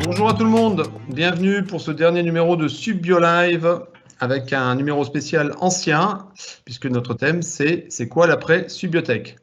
Bonjour à tout le monde, bienvenue pour ce dernier numéro de SubBioLive avec un numéro spécial ancien, puisque notre thème c'est quoi l'après Subbiotech.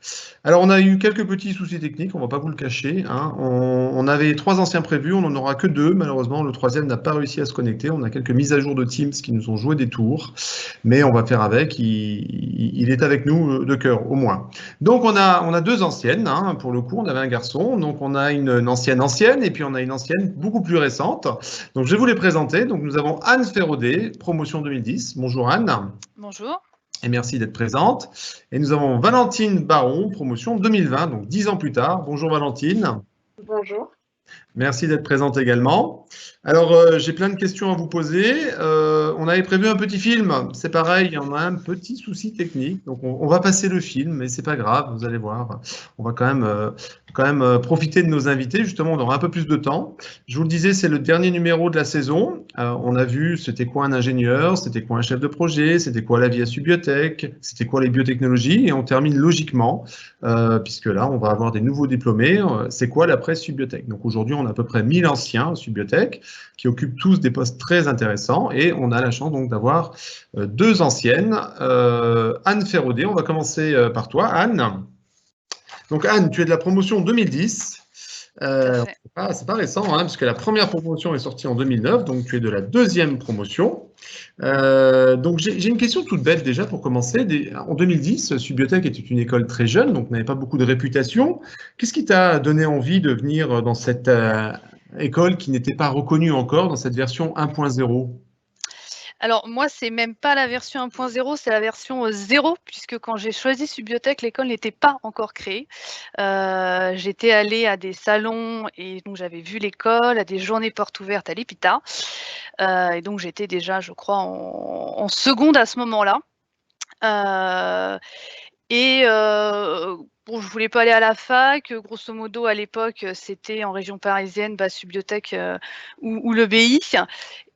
Alors on a eu quelques petits soucis techniques, on ne va pas vous le cacher, hein. On avait 3 anciens prévus, on n'en aura que 2, malheureusement le troisième n'a pas réussi à se connecter, on a quelques mises à jour de Teams qui nous ont joué des tours, mais on va faire avec, il est avec nous de cœur au moins. Donc on a 2 anciennes, hein, pour le coup on avait un garçon, donc on a une ancienne et puis on a une ancienne beaucoup plus récente. Donc je vais vous les présenter. Donc nous avons Anne Feraudet, promotion 2010. Bonjour Anne. Bonjour. Et merci d'être présente. Et nous avons Valentine Baron, promotion 2020, donc 10 ans plus tard. Bonjour Valentine. Bonjour. Merci d'être présente également. Alors, j'ai plein de questions à vous poser. On avait prévu un petit film. C'est pareil, il y en a un petit souci technique. Donc, on va passer le film, mais c'est pas grave, vous allez voir. On va quand même profiter de nos invités. Justement, on aura un peu plus de temps. Je vous le disais, c'est le dernier numéro de la saison. On a vu c'était quoi un ingénieur, c'était quoi un chef de projet, c'était quoi la vie à Subbiotech, c'était quoi les biotechnologies. Et on termine logiquement, puisque là, on va avoir des nouveaux diplômés. C'est quoi l'après Subbiotech? Donc, aujourd'hui, on a à peu près 1000 anciens Subbiotech qui occupent tous des postes très intéressants et on a la chance donc d'avoir 2 anciennes. Anne Feraudet, on va commencer par toi, Anne. Donc Anne, tu es de la promotion 2010. C'est pas récent, hein, puisque la première promotion est sortie en 2009, donc tu es de la deuxième promotion. Donc j'ai une question toute bête déjà pour commencer. En 2010, Subbiotech était une école très jeune, donc n'avait pas beaucoup de réputation. Qu'est-ce qui t'a donné envie de venir dans cette école qui n'était pas reconnue encore, dans cette version 1.0? Alors moi, c'est même pas la version 1.0, c'est la version 0, puisque quand j'ai choisi Subbiotech, l'école n'était pas encore créée. J'étais allée à des salons et donc j'avais vu l'école, à des journées portes ouvertes à l'EPITA. Et donc j'étais déjà, je crois, en seconde à ce moment-là. Bon, je voulais pas aller à la fac. Grosso modo, à l'époque, c'était en région parisienne, Subbiotech ou l'EBI.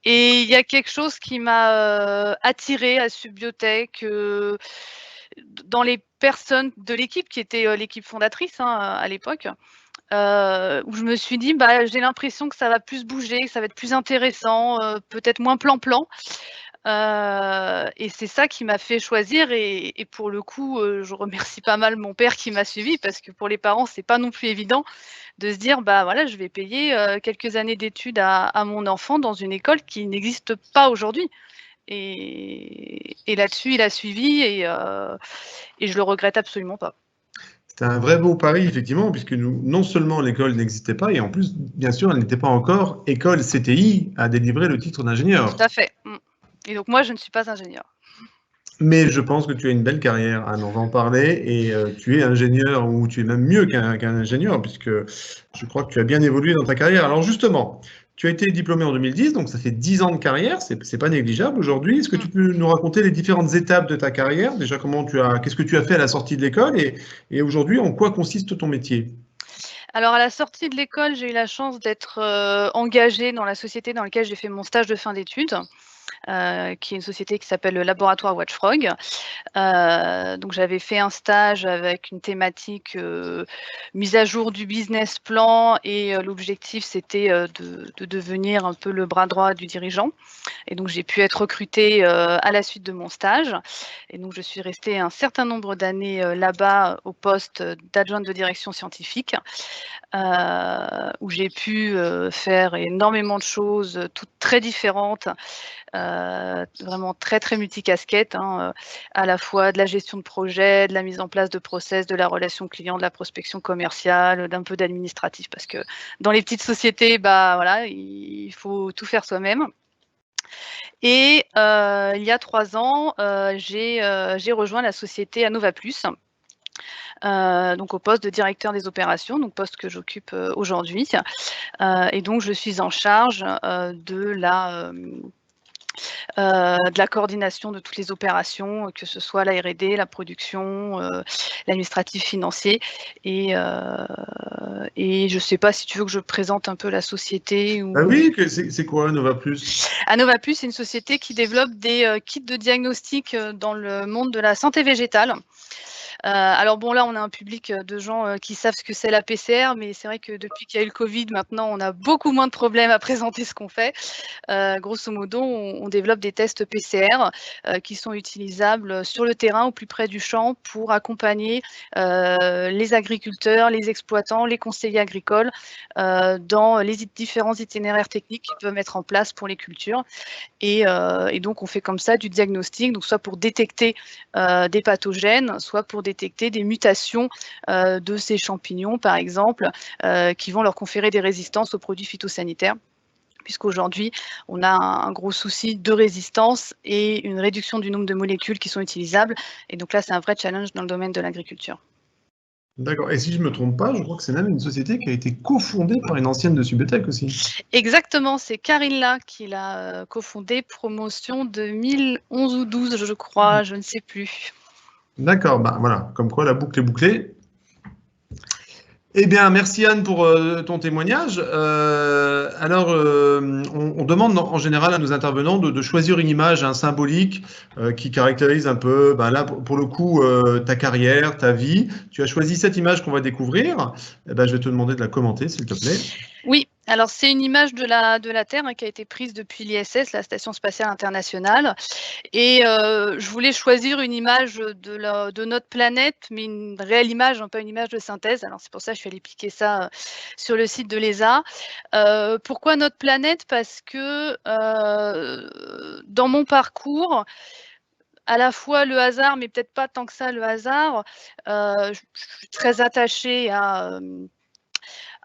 Et il y a quelque chose qui m'a attirée à Subbiotech, dans les personnes de l'équipe qui était l'équipe fondatrice, hein, à l'époque, où je me suis dit: j'ai l'impression que ça va plus bouger, que ça va être plus intéressant, peut-être moins plan-plan. Et c'est ça qui m'a fait choisir et pour le coup, je remercie pas mal mon père qui m'a suivie parce que pour les parents, c'est pas non plus évident de se dire: voilà, je vais payer, quelques années d'études à mon enfant dans une école qui n'existe pas aujourd'hui. Et là-dessus, il a suivi et je le regrette absolument pas. C'était un vrai beau pari, effectivement, puisque non seulement l'école n'existait pas, et en plus, bien sûr, elle n'était pas encore école CTI à délivrer le titre d'ingénieur. Tout à fait. Et donc moi, je ne suis pas ingénieure. Mais je pense que tu as une belle carrière, Anne, on va en parler, et tu es ingénieur, ou tu es même mieux qu'un ingénieur, puisque je crois que tu as bien évolué dans ta carrière. Alors justement, tu as été diplômé en 2010, donc ça fait 10 ans de carrière, c'est pas négligeable aujourd'hui. Est-ce que tu peux nous raconter les différentes étapes de ta carrière? Déjà, qu'est-ce que tu as fait à la sortie de l'école, et aujourd'hui, en quoi consiste ton métier? Alors à la sortie de l'école, j'ai eu la chance d'être engagée dans la société dans laquelle j'ai fait mon stage de fin d'études. Qui est une société qui s'appelle le laboratoire Watchfrog. Donc j'avais fait un stage avec une thématique mise à jour du business plan et l'objectif c'était de devenir un peu le bras droit du dirigeant. Et donc j'ai pu être recrutée à la suite de mon stage. Et donc je suis restée un certain nombre d'années là-bas au poste d'adjointe de direction scientifique, où j'ai pu faire énormément de choses, toutes très différentes. Vraiment très, très multicasquette, hein, à la fois de la gestion de projet, de la mise en place de process, de la relation client, de la prospection commerciale, d'un peu d'administratif parce que dans les petites sociétés, voilà, il faut tout faire soi-même. Et il y a 3 ans, j'ai rejoint la société AnovaPlus, donc au poste de directeur des opérations, donc poste que j'occupe aujourd'hui. Et donc je suis en charge de la coordination de toutes les opérations, que ce soit la R&D, la production, l'administratif financier. Et je ne sais pas si tu veux que je présente un peu la société. Oui, c'est quoi AnovaPlus? AnovaPlus, c'est une société qui développe des kits de diagnostic dans le monde de la santé végétale. Alors bon, là, on a un public de gens qui savent ce que c'est la PCR, mais c'est vrai que depuis qu'il y a eu le Covid, maintenant, on a beaucoup moins de problèmes à présenter ce qu'on fait. Grosso modo, on développe des tests PCR qui sont utilisables sur le terrain, au plus près du champ, pour accompagner les agriculteurs, les exploitants, les conseillers agricoles dans les différents itinéraires techniques qu'ils peuvent mettre en place pour les cultures. Et donc, on fait comme ça du diagnostic, donc soit pour détecter des pathogènes, soit pour détecter des mutations de ces champignons, par exemple, qui vont leur conférer des résistances aux produits phytosanitaires. Puisqu'aujourd'hui, on a un gros souci de résistance et une réduction du nombre de molécules qui sont utilisables. Et donc là, c'est un vrai challenge dans le domaine de l'agriculture. D'accord. Et si je ne me trompe pas, je crois que c'est même une société qui a été cofondée par une ancienne de Subetech aussi. Exactement, c'est Carilla qui l'a cofondée, promotion 2011 ou 12, je crois, je ne sais plus. D'accord, bah voilà, comme quoi la boucle est bouclée. Eh bien, merci Anne pour ton témoignage. Alors, on demande en général à nos intervenants de choisir une image symbolique qui caractérise un peu, ben là, pour le coup, ta carrière, ta vie. Tu as choisi cette image qu'on va découvrir. Eh ben, je vais te demander de la commenter, s'il te plaît. Oui, alors c'est une image de la Terre qui a été prise depuis l'ISS, la Station spatiale internationale. Et je voulais choisir une image de notre planète, mais une réelle image, pas une image de synthèse. Alors c'est pour ça que je suis allée piquer ça sur le site de l'ESA. Pourquoi notre planète? Parce que dans mon parcours, à la fois le hasard, mais peut-être pas tant que ça le hasard, je suis très attachée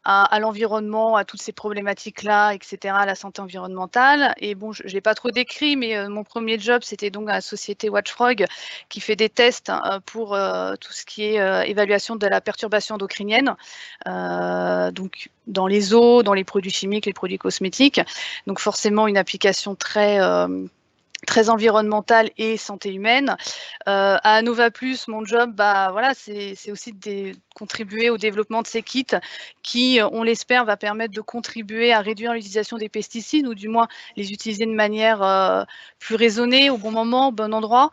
à l'environnement, à toutes ces problématiques-là, etc., à la santé environnementale. Et bon, je n'ai pas trop décrit, mais mon premier job, c'était donc à la société Watchfrog, qui fait des tests pour tout ce qui est évaluation de la perturbation endocrinienne, donc dans les eaux, dans les produits chimiques, les produits cosmétiques. Donc forcément, une application très environnementale et santé humaine. À Nova Plus, mon job, voilà, c'est aussi de contribuer au développement de ces kits qui, on l'espère, va permettre de contribuer à réduire l'utilisation des pesticides ou du moins les utiliser de manière plus raisonnée, au bon moment, au bon endroit.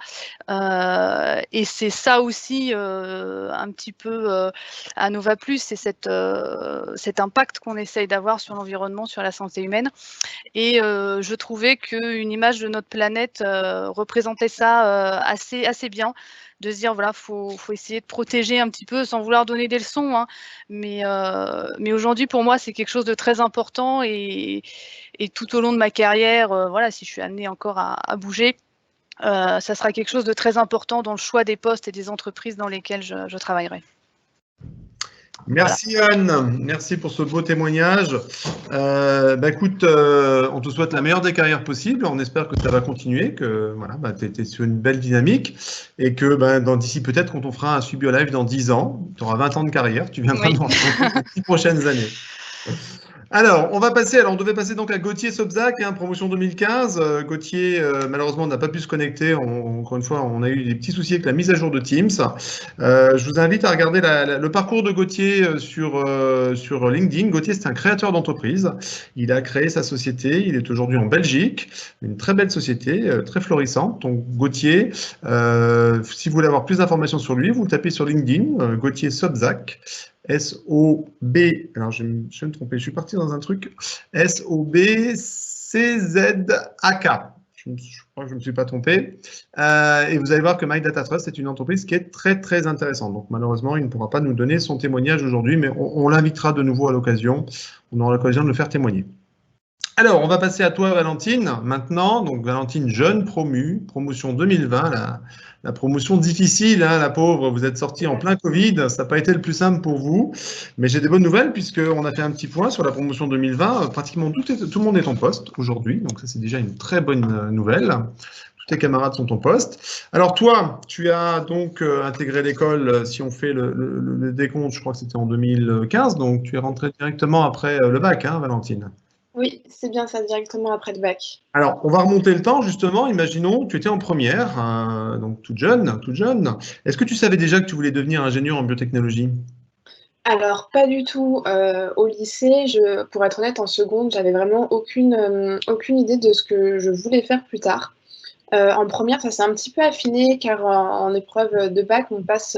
Et c'est ça aussi un petit peu à Nova Plus, c'est cet impact qu'on essaye d'avoir sur l'environnement, sur la santé humaine. Et je trouvais qu'une image de notre planète représentait ça assez bien, de se dire, voilà, faut essayer de protéger un petit peu sans vouloir donner des leçons, mais aujourd'hui, pour moi, c'est quelque chose de très important et tout au long de ma carrière, voilà, si je suis amenée encore à bouger, ça sera quelque chose de très important dans le choix des postes et des entreprises dans lesquelles je travaillerai. Merci voilà. Anne, merci pour ce beau témoignage. Écoute, on te souhaite la meilleure des carrières possibles. On espère que ça va continuer, que voilà, tu es sur une belle dynamique et que d'ici peut-être quand on fera un Subio Live dans 10 ans, tu auras 20 ans de carrière, tu viendras dans les 10 prochaines années. Alors, on devait passer donc à Gauthier Sobzac, promotion 2015. Gauthier, malheureusement, n'a pas pu se connecter. Encore une fois, on a eu des petits soucis avec la mise à jour de Teams. Je vous invite à regarder le parcours de Gauthier sur LinkedIn. Gauthier, c'est un créateur d'entreprise. Il a créé sa société. Il est aujourd'hui en Belgique. Une très belle société, très florissante. Donc, Gauthier, si vous voulez avoir plus d'informations sur lui, vous tapez sur LinkedIn, Gauthier Sobzac. S-O-B, alors je vais me tromper, je suis parti dans un truc, S-O-B-C-Z-A-K, je crois que je ne me suis pas trompé, et vous allez voir que My Data Trust est une entreprise qui est très très intéressante, donc malheureusement il ne pourra pas nous donner son témoignage aujourd'hui, mais on l'invitera de nouveau à l'occasion, on aura l'occasion de le faire témoigner. Alors, on va passer à toi, Valentine, maintenant. Donc, Valentine, jeune promue, promotion 2020, la promotion difficile, la pauvre. Vous êtes sortie en plein Covid, ça n'a pas été le plus simple pour vous. Mais j'ai des bonnes nouvelles puisqu'on a fait un petit point sur la promotion 2020. Pratiquement tout le monde est en poste aujourd'hui. Donc, ça, c'est déjà une très bonne nouvelle. Tous tes camarades sont en poste. Alors, toi, tu as donc intégré l'école, si on fait le décompte, je crois que c'était en 2015. Donc, tu es rentrée directement après le bac, Valentine. Oui, c'est bien ça, directement après le bac. Alors, on va remonter le temps, justement. Imaginons, tu étais en première, donc toute jeune. Est-ce que tu savais déjà que tu voulais devenir ingénieur en biotechnologie? Alors, pas du tout. Au lycée, pour être honnête, en seconde, j'avais vraiment aucune idée de ce que je voulais faire plus tard. En première, ça s'est un petit peu affiné car en épreuve de bac, on passe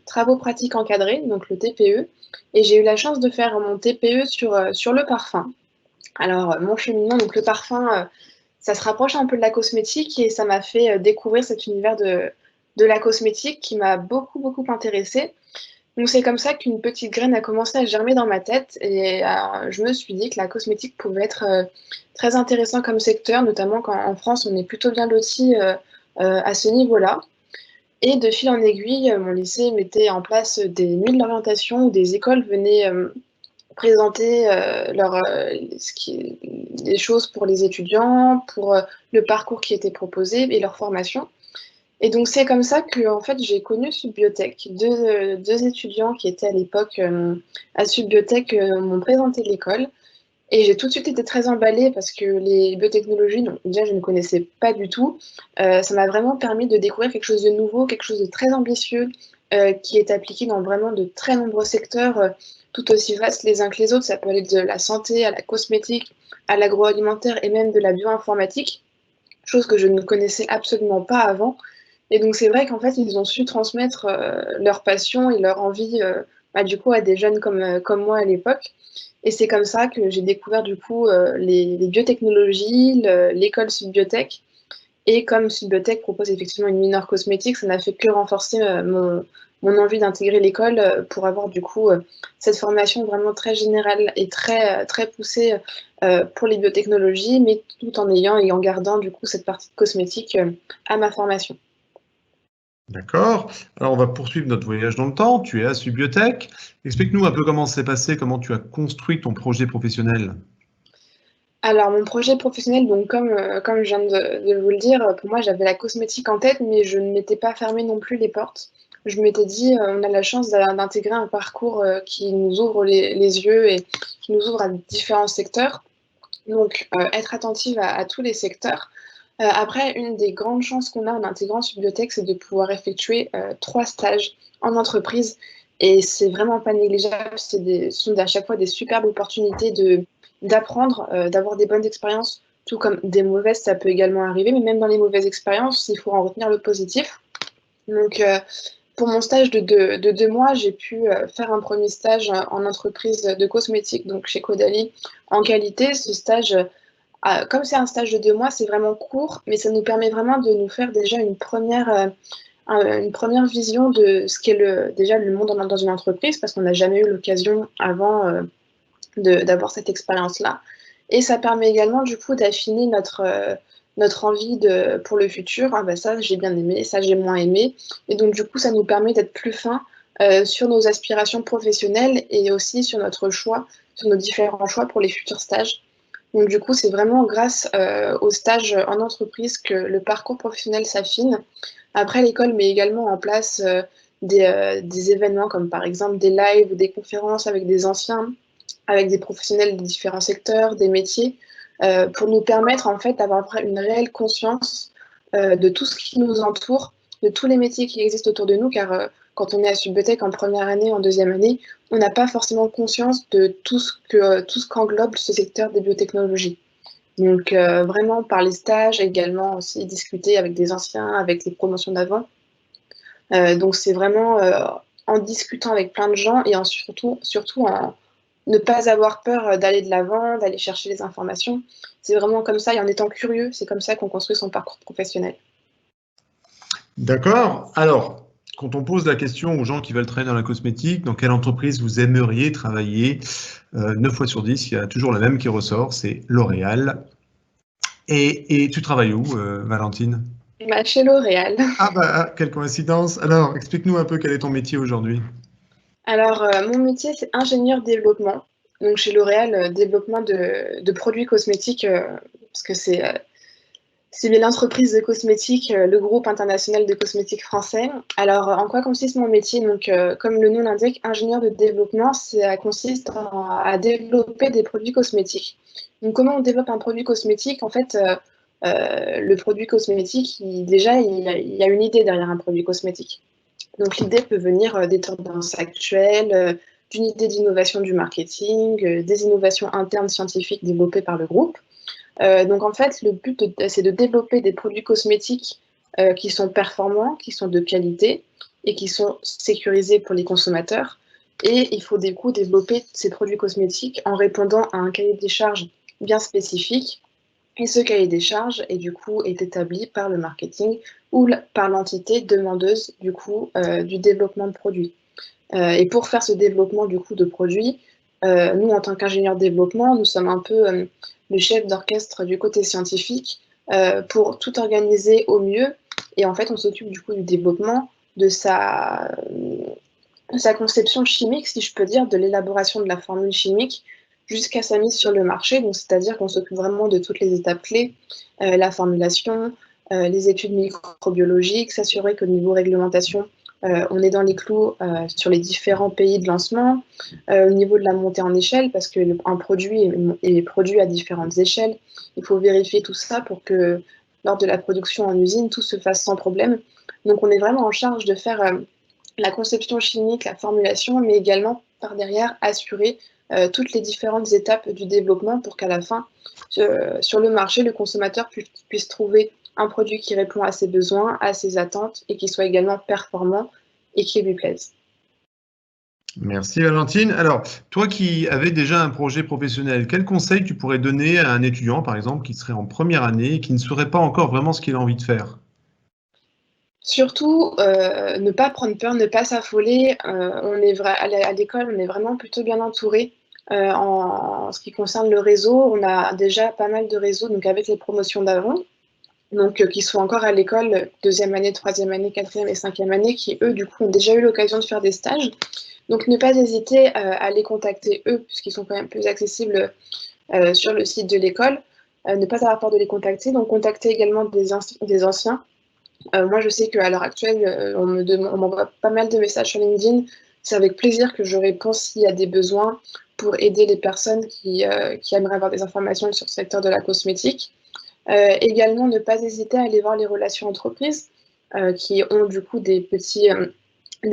travaux pratiques encadrés, donc le TPE. Et j'ai eu la chance de faire mon TPE sur le parfum. Alors, mon cheminement, donc le parfum, ça se rapproche un peu de la cosmétique et ça m'a fait découvrir cet univers de la cosmétique qui m'a beaucoup, beaucoup intéressée. Donc, c'est comme ça qu'une petite graine a commencé à germer dans ma tête et je me suis dit que la cosmétique pouvait être très intéressant comme secteur, notamment quand en France, on est plutôt bien loti à ce niveau-là. Et de fil en aiguille, mon lycée mettait en place des nuits de l'orientation où des écoles venaient présenter les choses pour les étudiants, pour le parcours qui était proposé et leur formation. Et donc c'est comme ça que en fait j'ai connu Subbiotech. Deux étudiants qui étaient à l'époque à Subbiotech m'ont présenté l'école et j'ai tout de suite été très emballée parce que les biotechnologies, donc, déjà je ne connaissais pas du tout. Ça m'a vraiment permis de découvrir quelque chose de nouveau, quelque chose de très ambitieux qui est appliqué dans vraiment de très nombreux secteurs tout aussi vastes les uns que les autres. Ça peut aller de la santé à la cosmétique, à l'agroalimentaire et même de la bioinformatique, chose que je ne connaissais absolument pas avant. Et donc c'est vrai qu'en fait, ils ont su transmettre leur passion et leur envie du coup à des jeunes comme moi à l'époque. Et c'est comme ça que j'ai découvert du coup les biotechnologies, l'école Subbiotech. Et comme Subbiotech propose effectivement une mineure cosmétique, ça n'a fait que renforcer mon envie d'intégrer l'école pour avoir du coup cette formation vraiment très générale et très poussée pour les biotechnologies, mais tout en ayant et en gardant du coup cette partie cosmétique à ma formation. D'accord. Alors, on va poursuivre notre voyage dans le temps. Tu es à Subbiotech. Explique-nous un peu comment c'est passé, comment tu as construit ton projet professionnel. Alors, mon projet professionnel, donc comme je viens de vous le dire, pour moi, j'avais la cosmétique en tête, mais je ne m'étais pas fermé non plus les portes. Je m'étais dit, on a la chance d'intégrer un parcours qui nous ouvre les yeux et qui nous ouvre à différents secteurs. Donc, être attentive à tous les secteurs. Après, une des grandes chances qu'on a en intégrant Subbiotech, c'est de pouvoir effectuer 3 stages en entreprise. Et c'est vraiment pas négligeable. Ce sont à chaque fois des superbes opportunités d'apprendre, d'avoir des bonnes expériences, tout comme des mauvaises, ça peut également arriver. Mais même dans les mauvaises expériences, il faut en retenir le positif. Donc, pour mon stage de 2 mois, j'ai pu faire un premier stage en entreprise de cosmétique, donc chez Caudalie, en qualité. Ce stage, comme c'est un stage de 2 mois, c'est vraiment court, mais ça nous permet vraiment de nous faire déjà une première vision de ce qu'est déjà le monde dans une entreprise, parce qu'on n'a jamais eu l'occasion avant d'avoir cette expérience-là. Et ça permet également du coup d'affiner notre envie pour le futur. Ah bah ça j'ai bien aimé, ça j'ai moins aimé. Et donc du coup ça nous permet d'être plus fin sur nos aspirations professionnelles et aussi sur notre choix, sur nos différents choix pour les futurs stages. Donc du coup c'est vraiment grâce aux stages en entreprise que le parcours professionnel s'affine. Après l'école met également en place des événements comme par exemple des lives ou des conférences avec des anciens, avec des professionnels de différents secteurs, des métiers, pour nous permettre en fait d'avoir une réelle conscience de tout ce qui nous entoure, de tous les métiers qui existent autour de nous, car quand on est à Subbiotech en première année, en deuxième année, on n'a pas forcément conscience de tout ce qu'englobe ce secteur des biotechnologies. Donc vraiment par les stages, également aussi discuter avec des anciens, avec les promotions d'avant. Donc c'est vraiment en discutant avec plein de gens et surtout en ne pas avoir peur d'aller de l'avant, d'aller chercher les informations. C'est vraiment comme ça, et en étant curieux, c'est comme ça qu'on construit son parcours professionnel. D'accord. Alors, quand on pose la question aux gens qui veulent travailler dans la cosmétique, dans quelle entreprise vous aimeriez travailler, 9 fois sur 10, il y a toujours la même qui ressort, c'est L'Oréal. Et tu travailles où, Valentine? Chez L'Oréal. Ah bah, quelle coïncidence. Alors, explique-nous un peu quel est ton métier aujourd'hui. Alors, mon métier, c'est ingénieur développement. Donc, chez L'Oréal, développement de produits cosmétiques, parce que c'est bien l'entreprise de cosmétiques, le groupe international de cosmétiques français. Alors, en quoi consiste mon métier? Donc, comme le nom l'indique, ingénieur de développement, ça consiste à développer des produits cosmétiques. Donc, comment on développe un produit cosmétique? En fait, le produit cosmétique, déjà, il y a une idée derrière un produit cosmétique. Donc l'idée peut venir des tendances actuelles, d'une idée d'innovation du marketing, des innovations internes scientifiques développées par le groupe. Donc en fait, le but, c'est de développer des produits cosmétiques qui sont performants, qui sont de qualité et qui sont sécurisés pour les consommateurs. Et il faut du coup développer ces produits cosmétiques en répondant à un cahier des charges bien spécifique. Et ce cahier des charges est du coup est établi par le marketing ou par l'entité demandeuse du coup du développement de produits. Et pour faire ce développement du coup de produits, nous en tant qu'ingénieurs de développement, nous sommes un peu le chef d'orchestre du côté scientifique pour tout organiser au mieux. Et en fait, on s'occupe du coup du développement de sa conception chimique, si je peux dire, de l'élaboration de la formule chimique jusqu'à sa mise sur le marché. Donc, c'est-à-dire qu'on s'occupe vraiment de toutes les étapes clés, la formulation, les études microbiologiques, s'assurer qu'au niveau réglementation, on est dans les clous sur les différents pays de lancement, au niveau de la montée en échelle, parce qu'un produit est produit à différentes échelles. Il faut vérifier tout ça pour que lors de la production en usine, tout se fasse sans problème. Donc, on est vraiment en charge de faire la conception chimique, la formulation, mais également par derrière assurer toutes les différentes étapes du développement pour qu'à la fin, sur le marché, le consommateur puisse trouver un produit qui répond à ses besoins, à ses attentes et qui soit également performant et qui lui plaise. Merci Valentine. Alors, toi qui avais déjà un projet professionnel, quel conseil tu pourrais donner à un étudiant, par exemple, qui serait en première année et qui ne saurait pas encore vraiment ce qu'il a envie de faire? Surtout, ne pas prendre peur, ne pas s'affoler. À l'école, on est vraiment plutôt bien entouré. En ce qui concerne le réseau, on a déjà pas mal de réseaux donc avec les promotions d'avant, donc qui sont encore à l'école, deuxième année, troisième année, quatrième et cinquième année, qui eux, du coup, ont déjà eu l'occasion de faire des stages. Donc ne pas hésiter à les contacter eux, puisqu'ils sont quand même plus accessibles sur le site de l'école. Ne pas avoir peur de les contacter, donc contacter également des anciens. Moi, je sais qu'à l'heure actuelle, on m'envoie pas mal de messages sur LinkedIn. C'est avec plaisir que je réponds s'il y a des besoins pour aider les personnes qui aimeraient avoir des informations sur le secteur de la cosmétique. Également, ne pas hésiter à aller voir les relations entreprises qui ont du coup des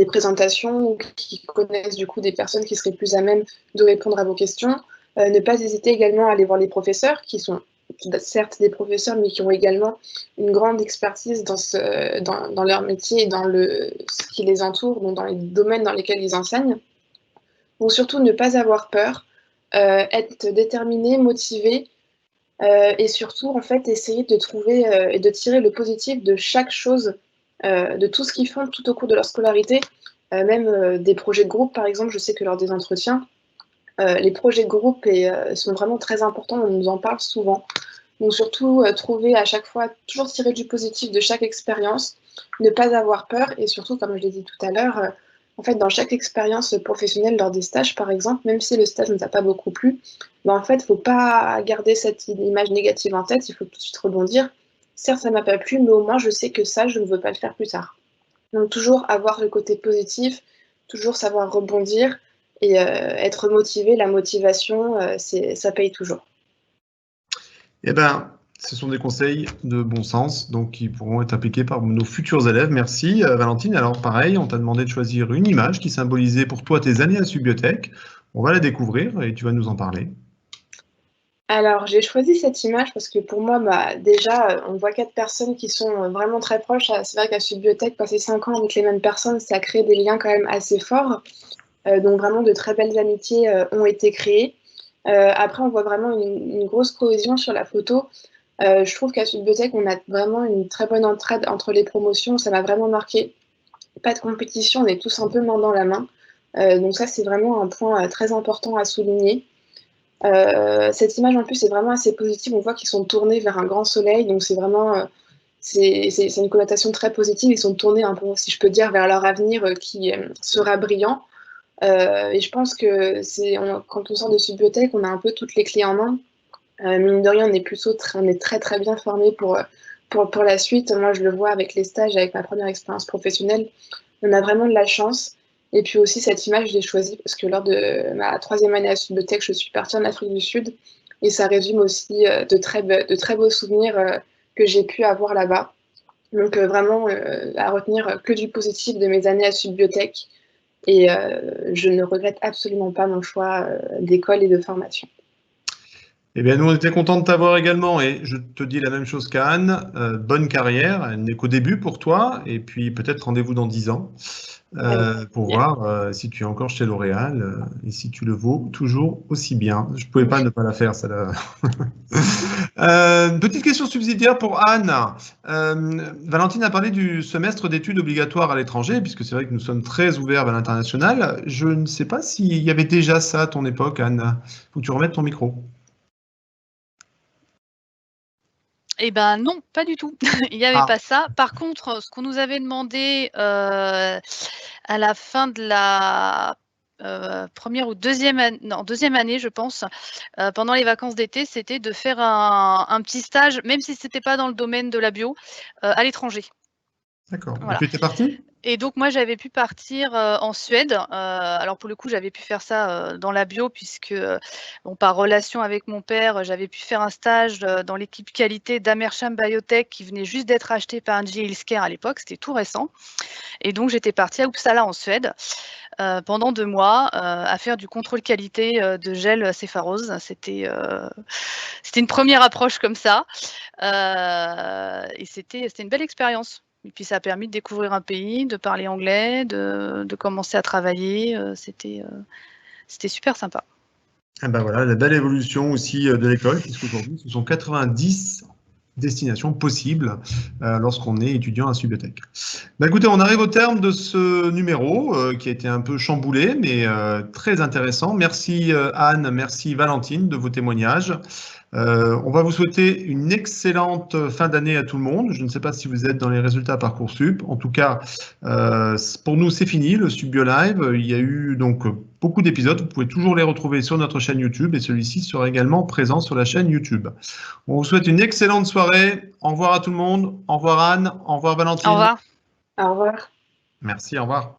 présentations, qui connaissent du coup des personnes qui seraient plus à même de répondre à vos questions. Ne pas hésiter également à aller voir les professeurs qui sont certes des professeurs, mais qui ont également une grande expertise dans leur métier et dans ce qui les entoure, donc dans les domaines dans lesquels ils enseignent. Donc surtout, ne pas avoir peur, être déterminé, motivé, et surtout, en fait, essayer de trouver et de tirer le positif de chaque chose, de tout ce qu'ils font tout au cours de leur scolarité, même des projets de groupe, par exemple. Je sais que lors des entretiens, les projets de groupe sont vraiment très importants, on nous en parle souvent. Donc surtout, trouver à chaque fois, toujours tirer du positif de chaque expérience, ne pas avoir peur et surtout, comme je l'ai dit tout à l'heure, en fait, dans chaque expérience professionnelle, lors des stages par exemple, même si le stage ne nous a pas beaucoup plu, ben, en fait, il ne faut pas garder cette image négative en tête, il faut tout de suite rebondir. Certes, ça ne m'a pas plu, mais au moins, je sais que ça, je ne veux pas le faire plus tard. Donc toujours avoir le côté positif, toujours savoir rebondir et être motivé. La motivation, ça paye toujours. Eh bien, ce sont des conseils de bon sens, donc qui pourront être appliqués par nos futurs élèves. Merci Valentine. Alors pareil, on t'a demandé de choisir une image qui symbolisait pour toi tes années à Subiotech. On va la découvrir et tu vas nous en parler. Alors, j'ai choisi cette image parce que pour moi, bah, déjà, on voit 4 personnes qui sont vraiment très proches. C'est vrai qu'à Subiotech, passer 5 ans avec les mêmes personnes, ça crée des liens quand même assez forts. Donc vraiment, de très belles amitiés ont été créées. Après, on voit vraiment une grosse cohésion sur la photo. Je trouve qu'à Subiotech, on a vraiment une très bonne entraide entre les promotions. Ça m'a vraiment marqué. Pas de compétition, on est tous un peu main dans la main. Donc ça, c'est vraiment un point très important à souligner. Cette image en plus est vraiment assez positive, on voit qu'ils sont tournés vers un grand soleil, donc c'est vraiment c'est une connotation très positive, ils sont tournés un peu, si je peux dire, vers leur avenir qui sera brillant. Et je pense que quand on sort de Subiotech, on a un peu toutes les clés en main. Mine de rien, on est très très bien formé pour la suite. Moi, je le vois avec les stages, avec ma première expérience professionnelle, on a vraiment de la chance. Et puis aussi, cette image, je l'ai choisie parce que lors de ma 3e année à Subiotech, je suis partie en Afrique du Sud. Et ça résume aussi de très beaux souvenirs que j'ai pu avoir là-bas. Donc vraiment, à retenir que du positif de mes années à Subiotech. Et je ne regrette absolument pas mon choix d'école et de formation. Eh bien, nous, on était contents de t'avoir également et je te dis la même chose qu'Anne. Bonne carrière, elle n'est qu'au début pour toi et puis peut-être rendez-vous dans 10 ans pour voir si tu es encore chez L'Oréal et si tu le vaux toujours aussi bien. Je ne pouvais pas ne pas la faire, celle-là. Petite question subsidiaire pour Anne. Valentine a parlé du semestre d'études obligatoires à l'étranger, puisque c'est vrai que nous sommes très ouverts à l'international. Je ne sais pas s'il y avait déjà ça à ton époque, Anne. Il faut que tu remettes ton micro. Eh ben non, pas du tout. Il n'y avait pas ça. Par contre, ce qu'on nous avait demandé à la fin de la première ou deuxième année, je pense, pendant les vacances d'été, c'était de faire un petit stage, même si c'était pas dans le domaine de la bio, à l'étranger. D'accord. Voilà. Et tu étais partie? Et donc moi, j'avais pu partir en Suède. Alors pour le coup, j'avais pu faire ça dans la bio puisque, bon, par relation avec mon père, j'avais pu faire un stage dans l'équipe qualité d'Amersham Biotech qui venait juste d'être acheté par NG Healthcare à l'époque, c'était tout récent. Et donc j'étais partie à Uppsala en Suède pendant 2 mois à faire du contrôle qualité de gel cépharose. C'était une première approche comme ça et c'était une belle expérience. Et puis ça a permis de découvrir un pays, de parler anglais, de commencer à travailler. C'était super sympa. Ah ben voilà, la belle évolution aussi de l'école, puisqu'aujourd'hui, ce sont 90 destinations possibles lorsqu'on est étudiant à Subiotech. Bah, écoutez, on arrive au terme de ce numéro qui a été un peu chamboulé, mais très intéressant. Merci Anne, merci Valentine de vos témoignages. On va vous souhaiter une excellente fin d'année à tout le monde. Je ne sais pas si vous êtes dans les résultats Parcoursup. En tout cas, pour nous, c'est fini, le Subbio Live. Il y a eu donc beaucoup d'épisodes. Vous pouvez toujours les retrouver sur notre chaîne YouTube et celui-ci sera également présent sur la chaîne YouTube. On vous souhaite une excellente soirée. Au revoir à tout le monde. Au revoir Anne. Au revoir Valentine. Au revoir. Au revoir. Merci, au revoir.